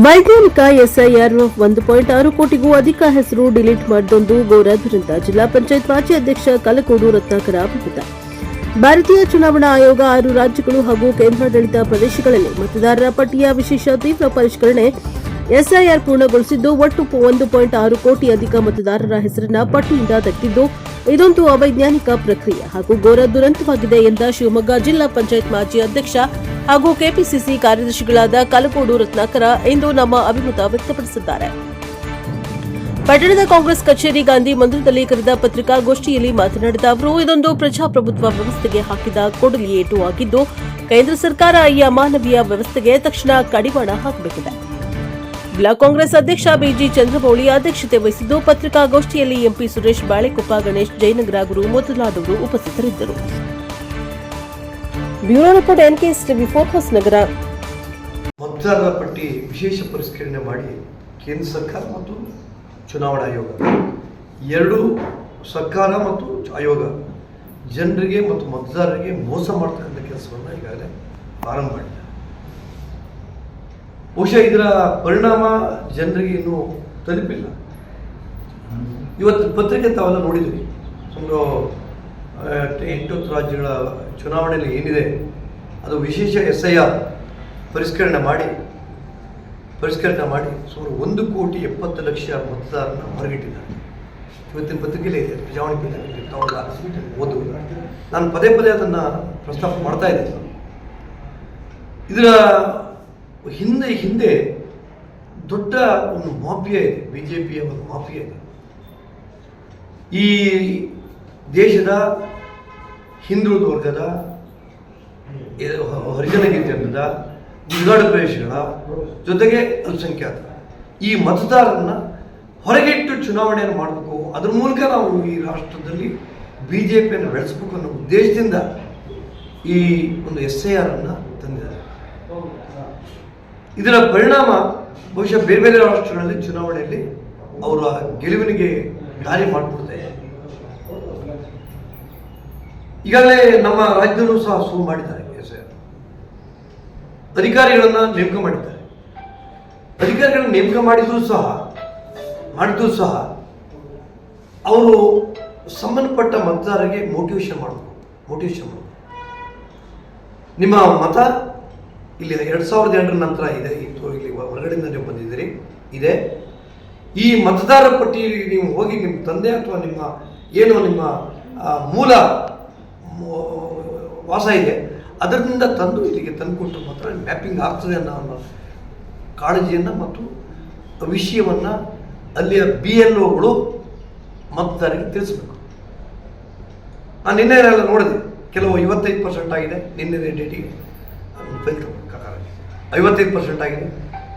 ವೈಜ್ಞಾನಿಕ ಎಸ್ಐಆರ್ 1.6 ಕೋಟಿಗೂ ಅಧಿಕ ಹೆಸರು ಡಿಲೀಟ್ ಮಾಡಿದೊಂದು ಘೋರ ದುರಂತ. ಜಿಲ್ಲಾ ಪಂಚಾಯತ್ ಮಾಜಿ ಅಧ್ಯಕ್ಷ ಕಲಕೋಡು ರತ್ನಾಕರ ಅಭಿಮತ. ಭಾರತೀಯ ಚುನಾವಣಾ ಆಯೋಗ 6 ರಾಜ್ಯಗಳು ಹಾಗೂ ಕೇಂದ್ರಾಡಳಿತ ಪ್ರದೇಶಗಳಲ್ಲಿ ಮತದಾರರ ಪಟ್ಟಿಯ ವಿಶೇಷ ತೀವ್ರ ಪರಿಷ್ಕರಣೆ ಎಸ್ಐಆರ್ ಪೂರ್ಣಗೊಳಿಸಿದ್ದು ಒಟ್ಟು 1.6 ಕೋಟಿ ಅಧಿಕ ಮತದಾರರ ಹೆಸರನ್ನ ಪಟ್ಟಿಯಿಂದ ತೆಗೆದಿದ್ದು ಇದೊಂದು ಅವೈಜ್ಞಾನಿಕ ಪ್ರಕ್ರಿಯೆ ಹಾಗೂ ಘೋರ ದುರಂತವಾಗಿದೆ ಎಂದ ಶಿವಮೊಗ್ಗ ಜಿಲ್ಲಾ ಪಂಚಾಯತ್ ಮಾಜಿ ಅಧ್ಯಕ್ಷ ಹಾಗೂ ಕೆಪಿಸಿಸಿ ಕಾರ್ಯದರ್ಶಿಗಳಾದ ಕಲಕೋಡು ರತ್ನಾಕರ ಇಂದು ನಮ್ಮ ಅಭಿಮತ ವ್ಯಕ್ತಪಡಿಸಿದ್ದಾರೆ. ಪಟ್ಟಣದ ಕಾಂಗ್ರೆಸ್ ಕಚೇರಿ ಗಾಂಧಿ ಮಂದಿರದಲ್ಲಿ ಕರೆದ ಪತ್ರಿಕಾಗೋಷ್ಠಿಯಲ್ಲಿ ಮಾತನಾಡಿದ ಅವರು, ಇದೊಂದು ಪ್ರಜಾಪ್ರಭುತ್ವ ವ್ಯವಸ್ಥೆಗೆ ಹಾಕಿದ ಕೊಡಲಿ ಏಟು ಆಗಿದ್ದು ಕೇಂದ್ರ ಸರ್ಕಾರ ಈ ಅಮಾನವೀಯ ವ್ಯವಸ್ಥೆಗೆ ತಕ್ಷಣ ಕಡಿವಾಣ ಹಾಕಬೇಕಿದೆ. ಬ್ಲಾಕ್ ಕಾಂಗ್ರೆಸ್ ಅಧ್ಯಕ್ಷ ಬಿಜಿ ಚಂದ್ರಮೌಳಿ ಅಧ್ಯಕ್ಷತೆ ವಹಿಸಿದ್ದು ಪತ್ರಿಕಾಗೋಷ್ಠಿಯಲ್ಲಿ ಎಂಪಿ ಸುರೇಶ್ ಬಾಳೆಕೊಪ್ಪ, ಗಣೇಶ್ ಜಯನಗರ ಗುರು ಮೊದಲಾದವರು ಉಪಸ್ಥಿತರಿದ್ದರು. Bureau report NKS TV focus Nagara. ಮತದಾರರ ಪಟ್ಟಿ ವಿಶೇಷ ಪರಿಷ್ಕರಣೆ ಮಾಡಿ ಕೇಂದ್ರ ಸರ್ಕಾರ ಮತ್ತು ಚುನಾವಣಾ ಆಯೋಗ ಎರಡೂ ಸರ್ಕಾರ ಮತ್ತು ಆಯೋಗ ಜನರಿಗೆ ಮತ್ತು ಮತದಾರರಿಗೆ ಮೋಸ ಮಾಡ್ತಕ್ಕಂಥ ಕೆಲಸವನ್ನು ಈಗಾಗಲೇ ಪ್ರಾರಂಭ ಮಾಡಿದ್ದಾರೆ. ಬಹುಶಃ ಇದರ ಪರಿಣಾಮ ಜನರಿಗೆ ಇನ್ನೂ ತಲುಪಿಲ್ಲ. ಇವತ್ತು ಪತ್ರಿಕೆ ತಾವೆಲ್ಲ ನೋಡಿದ್ವಿ, ಸುಮಾರು 8 ರಾಜ್ಯಗಳ ಚುನಾವಣೆಯಲ್ಲಿ ಏನಿದೆ ಅದು ವಿಶೇಷ ಎಸ್ಐಆರ್ ಪರಿಷ್ಕರಣೆ ಮಾಡಿ ಸುಮಾರು 1,70,00,000 ಮತದಾರರನ್ನ ಹೊರಗಿಟ್ಟಿದ್ದಾರೆ. ಇವತ್ತಿನ ಪತ್ರಿಕೆಯಲ್ಲೇ ಇದೆ, ಪ್ರಜಾವಾಣಿ ಪತ್ರಿಕೆಯಲ್ಲಿ ತಾವೆಲ್ಲ ಓದುವುದು. ನಾನು ಪದೇ ಅದನ್ನು ಪ್ರಸ್ತಾಪ ಮಾಡ್ತಾ ಇದ್ದೆ. ಇದರ ಹಿಂದೆ ದೊಡ್ಡ ಒಂದು ಮಾಫಿಯಾ ಇದೆ, ಬಿಜೆಪಿಯ ಒಂದು ಮಾಫಿಯಾ ಇದೆ. ಈ ದೇಶದ ಹಿಂದುಳಿದ ವರ್ಗದ, ಹರಿಜನ ಜನಾಂಗದ, ಗುಡ್ಡಗಾಡ ಪ್ರದೇಶಗಳ ಜೊತೆಗೆ ಅಲ್ಪಸಂಖ್ಯಾತ ಈ ಮತದಾರರನ್ನ ಹೊರಗಿಟ್ಟು ಚುನಾವಣೆಯನ್ನು ಮಾಡಬೇಕು, ಅದ್ರ ಮೂಲಕ ನಾವು ಈ ರಾಷ್ಟ್ರದಲ್ಲಿ ಬಿಜೆಪಿಯನ್ನು ಬೆಳೆಸಬೇಕು ಅನ್ನೋ ಉದ್ದೇಶದಿಂದ ಈ ಒಂದು SIR ಅನ್ನು ತಂದಿದ್ದಾರೆ. ಇದರ ಪರಿಣಾಮ ಬಹುಶಃ ಬೇರೆ ರಾಷ್ಟ್ರಗಳಲ್ಲಿ ಚುನಾವಣೆಯಲ್ಲಿ ಅವರ ಗೆಲುವಿನಿಗೆ ದಾರಿ ಮಾಡಿಕೊಡ್ತಾ ಇದೆ. ಈಗಾಗಲೇ ನಮ್ಮ ರಾಜ್ಯದಲ್ಲೂ ಸಹ ಶುರು ಮಾಡಿದ್ದಾರೆ. ಅಧಿಕಾರಿಗಳನ್ನ ನೇಮಕ ಮಾಡಿದ್ದಾರೆ. ಅಧಿಕಾರಿಗಳನ್ನ ನೇಮಕ ಮಾಡಿದ್ರು ಸಹ ಅವರು ಸಂಬಂಧಪಟ್ಟ ಮತದಾರರಿಗೆ ಮೋಟಿವೇಶನ್ ಮಾಡಬೇಕು. ನಿಮ್ಮ ಮತ ಇಲ್ಲಿ 2002 ನಂತರ ಇದೆ, ಇಲ್ಲಿ ಹೊರಗಡೆಯಿಂದ ನೀವು ಬಂದಿದ್ದೀರಿ ಇದೆ. ಈ ಮತದಾರರ ಪಟ್ಟಿ ನೀವು ಹೋಗಿ ನಿಮ್ಮ ತಂದೆ ಅಥವಾ ನಿಮ್ಮ ಮೂಲ ವಾಸ ಇದೆ ಅದರಿಂದ ತಂದು ಇಲ್ಲಿಗೆ ತಂದುಕೊಟ್ಟು ಮಾತ್ರ ಮ್ಯಾಪಿಂಗ್ ಆಗ್ತದೆ ಅನ್ನೋ ಕಾಳಜಿಯನ್ನು ಮತ್ತು ವಿಷಯವನ್ನು ಅಲ್ಲಿಯ BLOಗಳು ಮತದಾರರಿಗೆ ತಿಳಿಸ್ಬೇಕು. ನಾನು ನಿನ್ನೆ ನೋಡಿದೆ, ಕೆಲವು 55% ಆಗಿದೆ. ನಿನ್ನೆ ಡೇಟಿಗೆ ಫೈಲ್ 55% ಆಗಿದೆ,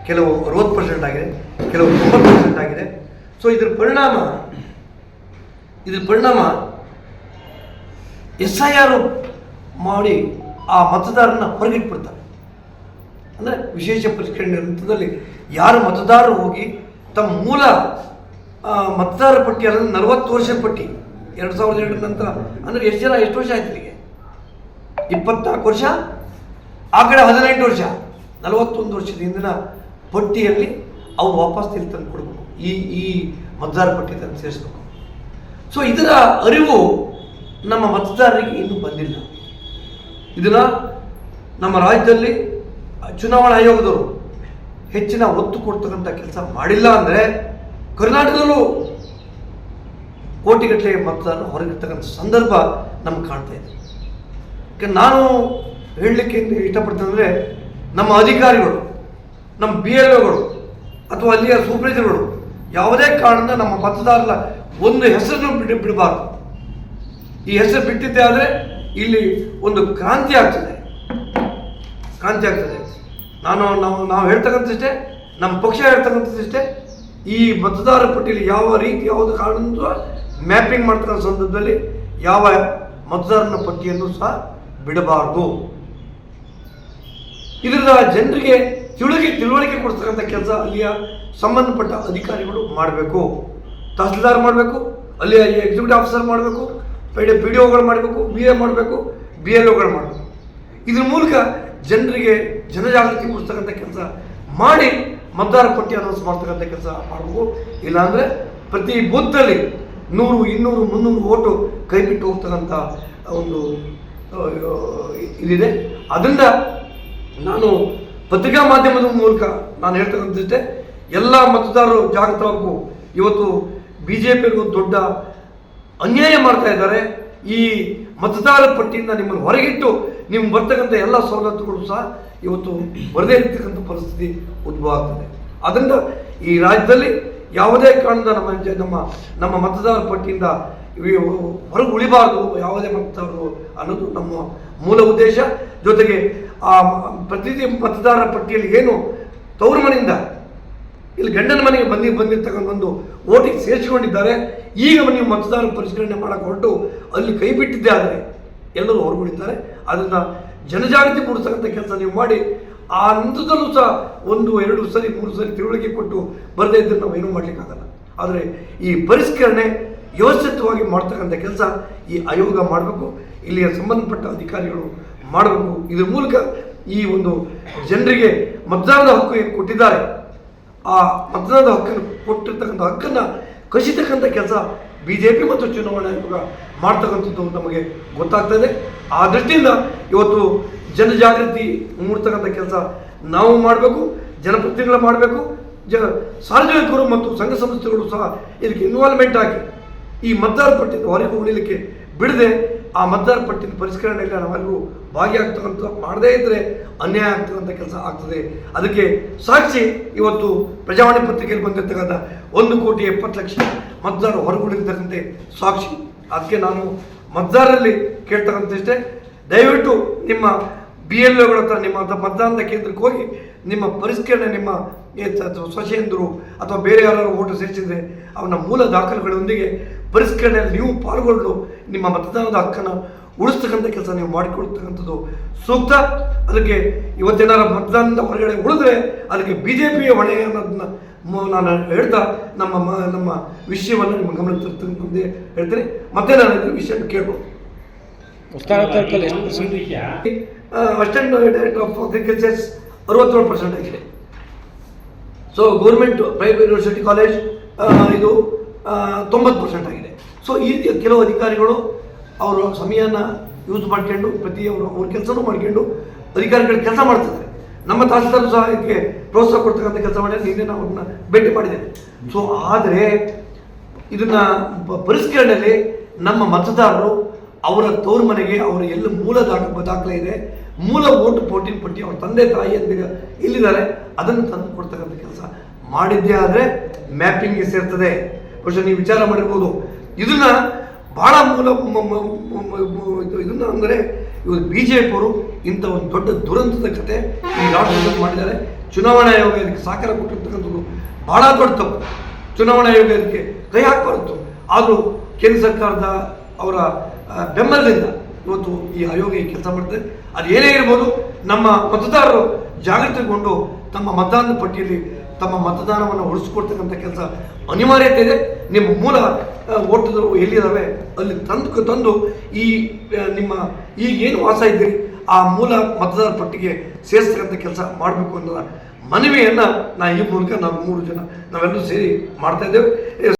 ಕೆಲವು 60% ಆಗಿದೆ, ಕೆಲವು 90% ಆಗಿದೆ. ಸೊ ಇದರ ಪರಿಣಾಮ SIR ಮಾಡಿ ಆ ಮತದಾರನ ಹೊರಗಿಟ್ಬಿಡ್ತಾರೆ. ಅಂದರೆ ವಿಶೇಷ ಪರಿಷ್ಕರಣೆ ಹಂತದಲ್ಲಿ ಯಾರು ಮತದಾರರು ಹೋಗಿ ತಮ್ಮ ಮೂಲ ಮತದಾರ ಪಟ್ಟಿ ಅಲ್ಲ 40 ವರ್ಷ ಪಟ್ಟಿ 2002 ನಂತರ, ಅಂದರೆ ಎಷ್ಟು ವರ್ಷ ಆಯ್ತು ಇಲ್ಲಿಗೆ? 24 ವರ್ಷ, ಆ ಕಡೆ 18 ವರ್ಷ, 41 ವರ್ಷದ ಹಿಂದಿನ ಪಟ್ಟಿಯಲ್ಲಿ ಅವ್ರು ವಾಪಸ್ ಇಲ್ಲಿ ತಂದು ಕೊಡಬೇಕು. ಈ ಮತದಾರ ಪಟ್ಟಿ ತಂದು ಸೇರಿಸ್ಬೇಕು. ಸೊ ಇದರ ಅರಿವು ನಮ್ಮ ಮತದಾರರಿಗೆ ಇನ್ನೂ ಬಂದಿಲ್ಲ. ಇದನ್ನು ನಮ್ಮ ರಾಜ್ಯದಲ್ಲಿ ಚುನಾವಣಾ ಆಯೋಗದವರು ಹೆಚ್ಚಿನ ಒತ್ತು ಕೊಡ್ತಕ್ಕಂಥ ಕೆಲಸ ಮಾಡಿಲ್ಲ. ಅಂದರೆ ಕರ್ನಾಟಕದಲ್ಲೂ ಕೋಟಿಗಟ್ಟಲೆ ಮತದಾರರು ಹೊರಗಿರ್ತಕ್ಕಂಥ ಸಂದರ್ಭ ನಮ್ಗೆ ಕಾಣ್ತಾ ಇದೆ. ಯಾಕೆ ನಾನು ಹೇಳಲಿಕ್ಕೆ ಇಷ್ಟಪಡ್ತೇನೆ, ನಮ್ಮ ಅಧಿಕಾರಿಗಳು, ನಮ್ಮ BLOಗಳು ಅಥವಾ ಅಲ್ಲಿಯ ಸೂಪರ್ವೈಸರ್ಗಳು ಯಾವುದೇ ಕಾರಣದಿಂದ ನಮ್ಮ ಮತದಾರರ ಒಂದು ಹೆಸರನ್ನು ಬಿಡಬಾರ್ದು. ಈ ಹೆಸರು ಬಿಟ್ಟಿದ್ದೆ ಆದರೆ ಇಲ್ಲಿ ಒಂದು ಕ್ರಾಂತಿ ಆಗ್ತದೆ. ನಾವು ಹೇಳ್ತಕ್ಕಂಥಷ್ಟೇ, ನಮ್ಮ ಪಕ್ಷ ಹೇಳ್ತಕ್ಕಂಥಷ್ಟೇ, ಈ ಮತದಾರ ಪಟ್ಟಿಯಲ್ಲಿ ಯಾವುದು ಕಾರಣದಿಂದ ಮ್ಯಾಪಿಂಗ್ ಮಾಡ್ತಕ್ಕಂಥ ಸಂದರ್ಭದಲ್ಲಿ ಯಾವ ಮತದಾರನ ಪಟ್ಟಿಯನ್ನು ಸಹ ಬಿಡಬಾರ್ದು. ಇದರಿಂದ ಜನರಿಗೆ ತಿಳುವಳಿಕೆ ಕೊಡ್ತಕ್ಕಂಥ ಕೆಲಸ ಅಲ್ಲಿಯ ಸಂಬಂಧಪಟ್ಟ ಅಧಿಕಾರಿಗಳು ಮಾಡಬೇಕು. ತಹಸೀಲ್ದಾರ್ ಮಾಡಬೇಕು, ಅಲ್ಲಿಯ ಎಕ್ಸಿಕ್ಯೂಟಿವ್ ಆಫೀಸರ್ ಮಾಡಬೇಕು, PDOಗಳು ಮಾಡಬೇಕು, BA ಮಾಡಬೇಕು, BLOಗಳು ಮಾಡಬೇಕು. ಇದ್ರ ಮೂಲಕ ಜನರಿಗೆ ಜನಜಾಗೃತಿ ಮೂಡಿಸ್ತಕ್ಕಂಥ ಕೆಲಸ ಮಾಡಿ ಮತದಾರ ಪಟ್ಟಿ ಅನೌನ್ಸ್ ಮಾಡ್ತಕ್ಕಂಥ ಕೆಲಸ ಮಾಡಬೇಕು. ಇಲ್ಲಾಂದರೆ ಪ್ರತಿ ಬೂತ್ನಲ್ಲಿ 100, 200, 300 ಓಟು ಕೈ ಬಿಟ್ಟು ಹೋಗ್ತಕ್ಕಂಥ ಒಂದು ಇದಿದೆ. ಅದರಿಂದ ನಾನು ಪತ್ರಿಕಾ ಮಾಧ್ಯಮದ ಮೂಲಕ ನಾನು ಹೇಳ್ತಕ್ಕಂಥಷ್ಟೇ, ಎಲ್ಲ ಮತದಾರರು ಜಾಗೃತರಾಗಬೇಕು. ಇವತ್ತು BJP ದೊಡ್ಡ ಅನ್ಯಾಯ ಮಾಡ್ತಾ ಇದ್ದಾರೆ. ಈ ಮತದಾರ ಪಟ್ಟಿಯಿಂದ ನಿಮ್ಮನ್ನು ಹೊರಗಿಟ್ಟು ನಿಮ್ಗೆ ಬರ್ತಕ್ಕಂಥ ಎಲ್ಲ ಸವಲತ್ತುಗಳು ಸಹ ಇವತ್ತು ಬರದೇ ಇರತಕ್ಕಂಥ ಪರಿಸ್ಥಿತಿ ಉದ್ಭವ ಆಗ್ತದೆ. ಅದರಿಂದ ಈ ರಾಜ್ಯದಲ್ಲಿ ಯಾವುದೇ ಕಾರಣದ ನಮ್ಮ ಮತದಾರ ಪಟ್ಟಿಯಿಂದ ಹೊರಗೆ ಉಳಿಬಾರ್ದು ಯಾವುದೇ ಮತದಾರರು ಅನ್ನೋದು ನಮ್ಮ ಮೂಲ ಉದ್ದೇಶ. ಜೊತೆಗೆ ಆ ಪ್ರತಿ ಮತದಾರರ ಪಟ್ಟಿಯಲ್ಲಿ ಏನು ತವರು ಮನೆಯಿಂದ ಇಲ್ಲಿ ಗಂಡನ ಮನೆಗೆ ಬಂದಿರ್ತಕ್ಕಂಥ ಒಂದು ಓಟಿಗೆ ಸೇರಿಸಿಕೊಂಡಿದ್ದಾರೆ. ಈಗ ನೀವು ಮತದಾರ ಪರಿಷ್ಕರಣೆ ಮಾಡಕ್ಕೆ ಹೊರಟು ಅಲ್ಲಿ ಕೈ ಬಿಟ್ಟಿದ್ದೇ ಆದರೆ ಎಲ್ಲರೂ ಹೊರಗುಳಿತಾರೆ. ಅದನ್ನು ಜನಜಾಗೃತಿ ಮೂಡಿಸ್ತಕ್ಕಂಥ ಕೆಲಸ ನೀವು ಮಾಡಿ. ಆ ಹಂತದಲ್ಲೂ ಸಹ 1, 2 ಸರಿ 3 ಸರಿ ತಿಳುವಳಿಕೆ ಕೊಟ್ಟು ಬರದೇ ಇದ್ದರೆ ನಾವು ಏನೂ ಮಾಡಲಿಕ್ಕಾಗಲ್ಲ. ಆದರೆ ಈ ಪರಿಷ್ಕರಣೆ ವ್ಯವಸ್ಥಿತವಾಗಿ ಮಾಡ್ತಕ್ಕಂಥ ಕೆಲಸ ಈ ಆಯೋಗ ಮಾಡಬೇಕು, ಇಲ್ಲಿಯ ಸಂಬಂಧಪಟ್ಟ ಅಧಿಕಾರಿಗಳು ಮಾಡಬೇಕು. ಇದ್ರ ಮೂಲಕ ಈ ಒಂದು ಜನರಿಗೆ ಮತದಾನದ ಹಕ್ಕು ಏನು ಕೊಟ್ಟಿದ್ದಾರೆ, ಆ ಮತದಾನದ ಹಕ್ಕನ್ನು ಕೊಟ್ಟಿರ್ತಕ್ಕಂಥ ಹಕ್ಕನ್ನು ಕಸಿತಕ್ಕಂಥ ಕೆಲಸ BJP ಮತ್ತು ಚುನಾವಣಾ ಆಯೋಗ ಮಾಡ್ತಕ್ಕಂಥದ್ದು ನಮಗೆ ಗೊತ್ತಾಗ್ತದೆ. ಆ ದೃಷ್ಟಿಯಿಂದ ಇವತ್ತು ಜನಜಾಗೃತಿ ಮೂಡ್ತಕ್ಕಂಥ ಕೆಲಸ ನಾವು ಮಾಡಬೇಕು, ಜನಪ್ರತಿನಿಧಿಗಳು ಮಾಡಬೇಕು, ಸಾರ್ವಜನಿಕರು ಮತ್ತು ಸಂಘ ಸಂಸ್ಥೆಗಳು ಸಹ ಇದಕ್ಕೆ ಇನ್ವಾಲ್ವ್ಮೆಂಟ್ ಆಗಿ ಈ ಮತದಾರ ಪಟ್ಟಿಯಿಂದ ಹೊರಗೆ ಉಳಿಲಿಕ್ಕೆ ಬಿಡದೆ ಆ ಮತದಾರ ಪಟ್ಟಿನ ಪರಿಷ್ಕರಣೆಯಲ್ಲಿ ನಾವೆಲ್ಲರೂ ಭಾಗಿಯಾಗ್ತಕ್ಕಂಥ ಮಾಡದೇ ಇದ್ದರೆ ಅನ್ಯಾಯ ಆಗ್ತಕ್ಕಂಥ ಕೆಲಸ ಆಗ್ತದೆ. ಅದಕ್ಕೆ ಸಾಕ್ಷಿ ಇವತ್ತು ಪ್ರಜಾವಾಣಿ ಪತ್ರಿಕೆಯಲ್ಲಿ ಬಂದಿರತಕ್ಕಂಥ 1,70,00,000 ಮತದಾರರು ಹೊರಗುಳಿರ್ತಕ್ಕಂಥ ಸಾಕ್ಷಿ. ಅದಕ್ಕೆ ನಾನು ಮತದಾರರಲ್ಲಿ ಕೇಳ್ತಕ್ಕಂಥಷ್ಟೇ, ದಯವಿಟ್ಟು ನಿಮ್ಮ BLOಗಳ ಹತ್ರ ನಿಮ್ಮ ಮತದಾನದ ಕೇಂದ್ರಕ್ಕೆ ಹೋಗಿ ನಿಮ್ಮ ಪರಿಷ್ಕರಣೆ, ನಿಮ್ಮ ಸೊಸೆಯಂದರು ಅಥವಾ ಬೇರೆ ಯಾರು ಓಟು ಸೇರಿಸಿದರೆ ಅವನ ಮೂಲ ದಾಖಲೆಗಳೊಂದಿಗೆ ಪರಿಷ್ಕರಣೆಯಲ್ಲಿ ನೀವು ಪಾಲ್ಗೊಂಡು ನಿಮ್ಮ ಮತದಾನದ ಹಕ್ಕನ್ನು ಉಳಿಸ್ತಕ್ಕಂಥ ಕೆಲಸ ನೀವು ಮಾಡಿಕೊಳ್ತಕ್ಕಂಥದ್ದು ಸೂಕ್ತ. ಅದಕ್ಕೆ ಇವತ್ತೇನಾರ ಮತದಾನದ ಹೊರಗಡೆ ಉಳಿದ್ರೆ ಅದಕ್ಕೆ BJPಯ ಹೊಣೆ ಅನ್ನೋದನ್ನ ನಾನು ಹೇಳ್ತಾ ನಮ್ಮ ವಿಷಯವನ್ನು ನಿಮ್ಮ ಗಮನ ತರ್ತಕ್ಕಂಥದ್ದೇ ಹೇಳ್ತೇನೆ. ಮತ್ತೆ ನಾನು ಇದ್ರ ವಿಷಯ ಕೇಳ್ಬೋದು. ಅಸಿಸ್ಟೆಂಟ್ ಡೈರೆಕ್ಟರ್ ಆಫ್ ಅಗ್ರಿಕಲ್ಚರ್ಸ್ 67% ಆಗಿದೆ. So government private university college ಇದು 90% ಆಗಿದೆ. ಸೊ ಈ ರೀತಿಯ ಕೆಲವು ಅಧಿಕಾರಿಗಳು ಅವರು ಸಮಯನ ಯೂಸ್ ಮಾಡ್ಕೊಂಡು ಅವ್ರ ಕೆಲಸನೂ ಮಾಡ್ಕೊಂಡು ಅಧಿಕಾರಿಗಳು ಕೆಲಸ ಮಾಡ್ತಿದ್ದಾರೆ. ನಮ್ಮ ತಹಸೀಲ್ದಾರರು ಸಹ ಇದಕ್ಕೆ ಪ್ರೋತ್ಸಾಹ ಕೊಡ್ತಕ್ಕಂಥ ಕೆಲಸ ಮಾಡಿ ನಿನ್ನೆ ನಾವು ಅವ್ರನ್ನ ಭೇಟಿ ಮಾಡಿದ್ದೇವೆ. ಸೊ ಆದರೆ ಇದನ್ನು ಪರಿಷ್ಕರಣೆಯಲ್ಲಿ ನಮ್ಮ ಮತದಾರರು ಅವರ ತವರು ಮನೆಗೆ ಅವರ ಎಲ್ಲ ಮೂಲ ದಾಖಲೆ ಇದೆ, ಮೂಲ ಓಟು ಪೋಟಿನ ಪಟ್ಟಿ ಅವ್ರ ತಂದೆ ತಾಯಿ ಅಂದಿಗ ಎಲ್ಲಿದ್ದಾರೆ ಅದನ್ನು ತಂದು ಕೊಡ್ತಕ್ಕಂಥ ಕೆಲಸ ಮಾಡಿದ್ದೇ ಆದರೆ ಮ್ಯಾಪಿಂಗ್ಗೆ ಸೇರ್ತದೆ. ಬಹುಶಃ ನೀವು ವಿಚಾರ ಮಾಡಿರ್ಬೋದು. ಇದನ್ನು ಭಾಳ ಇದನ್ನ ಅಂದರೆ ಇವರು BJP ಅವರು ಇಂಥ ಒಂದು ದೊಡ್ಡ ದುರಂತದ ಕತೆ ಈ ರಾಷ್ಟ್ರದಲ್ಲಿ ಮಾಡಿದ್ದಾರೆ. ಚುನಾವಣಾ ಆಯೋಗ ಇದಕ್ಕೆ ಸಹಕಾರ ಕೊಟ್ಟಿರ್ತಕ್ಕಂಥದ್ದು ಭಾಳ ದೊಡ್ಡ ತಪ್ಪು. ಚುನಾವಣಾ ಆಯೋಗ ಇದಕ್ಕೆ ಕೈ ಹಾಕಬಾರದು. ಆದರೂ ಕೇಂದ್ರ ಸರ್ಕಾರದ ಅವರ ಬೆಂಬಲದಿಂದ ಇವತ್ತು ಈ ಆಯೋಗ ಈ ಕೆಲಸ ಮಾಡ್ತದೆ. ಅದು ಏನೇ ಇರ್ಬೋದು, ನಮ್ಮ ಮತದಾರರು ಜಾಗೃತಿಗೊಂಡು ತಮ್ಮ ಮತದಾನದ ಪಟ್ಟಿಯಲ್ಲಿ ತಮ್ಮ ಮತದಾನವನ್ನು ಉಳಿಸ್ಕೊಡ್ತಕ್ಕಂಥ ಕೆಲಸ ಅನಿವಾರ್ಯತೆ ಇದೆ. ನಿಮ್ಮ ಮೂಲ ಓಟುಗಳು ಎಲ್ಲಿದ್ದಾವೆ ಅಲ್ಲಿ ತಂದು ಈ ನಿಮ್ಮ ಈಗೇನು ವಾಸ ಇದ್ದೀರಿ ಆ ಮೂಲ ಮತದಾರ ಪಟ್ಟಿಗೆ ಸೇರಿಸ್ತಕ್ಕಂಥ ಕೆಲಸ ಮಾಡಬೇಕು ಅನ್ನೋ ಮನವಿಯನ್ನು ಈ ಮೂಲಕ ನಾವು 3 ಜನ ನಾವೆಲ್ಲರೂ ಸೇರಿ ಮಾಡ್ತಾ ಇದ್ದೇವೆ.